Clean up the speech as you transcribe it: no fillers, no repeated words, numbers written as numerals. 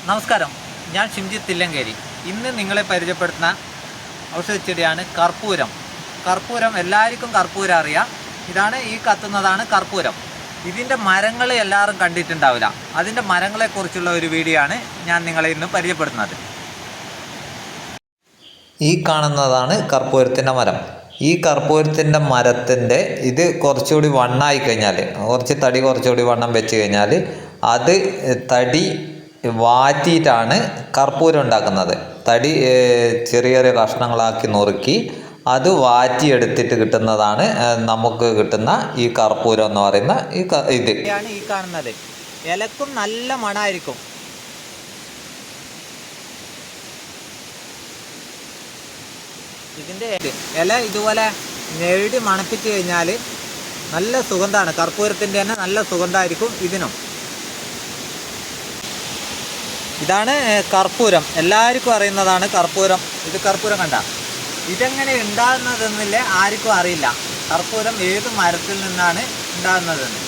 നമസ്കാരം, ഞാൻ ഷിംജിത്ത് തില്ലങ്കേരി. ഇന്ന് നിങ്ങളെ പരിചയപ്പെടുത്തുന്ന ഔഷധച്ചെടിയാണ് കർപ്പൂരം. കർപ്പൂരം എല്ലാവർക്കും കർപ്പൂരം അറിയാം. ഇതാണ് ഈ കത്തുന്നതാണ് കർപ്പൂരം. ഇതിൻ്റെ മരങ്ങൾ എല്ലാവരും കണ്ടിട്ടുണ്ടാവില്ല. അതിൻ്റെ മരങ്ങളെക്കുറിച്ചുള്ള ഒരു വീഡിയോ ആണ് ഞാൻ നിങ്ങളെ ഇന്ന് പരിചയപ്പെടുത്തുന്നത്. ഈ കാണുന്നതാണ് കർപ്പൂരത്തിൻ്റെ മരം. ഈ കർപ്പൂരത്തിൻ്റെ മരത്തിൻ്റെ ഇത് കുറച്ചുകൂടി വണ്ണമായി കഴിഞ്ഞാൽ, കുറച്ചുകൂടി വണ്ണം വെച്ച് കഴിഞ്ഞാൽ അത് തടി വാറ്റിയിട്ടാണ് കർപ്പൂരം ഉണ്ടാക്കുന്നത്. തടി ചെറിയ ചെറിയ കഷ്ണങ്ങളാക്കി നുറുക്കി അത് വാറ്റിയെടുത്തിട്ട് കിട്ടുന്നതാണ് നമുക്ക് കിട്ടുന്ന ഈ കർപ്പൂരം എന്ന് പറയുന്ന ഇത് ഈ കാണുന്നത്. ഇലക്കും നല്ല മണമായിരിക്കും. ഇതിൻ്റെ ഇല ഇതുപോലെ ഞെരടി മണപ്പിച്ച് കഴിഞ്ഞാൽ നല്ല സുഗന്ധമാണ്. കർപ്പൂരത്തിൻ്റെ തന്നെ നല്ല സുഗന്ധമായിരിക്കും ഇതിനും. ഇതാണ് കർപ്പൂരം, എല്ലാവർക്കും അറിയുന്നതാണ് കർപ്പൂരം. ഇത് കർപ്പൂരം കണ്ട, ഇതെങ്ങനെ ഉണ്ടാകുന്നതെന്നില്ല ആർക്കും അറിയില്ല. കർപ്പൂരം ഏത് മരത്തിൽ നിന്നാണ് ഉണ്ടാകുന്നതെന്ന്.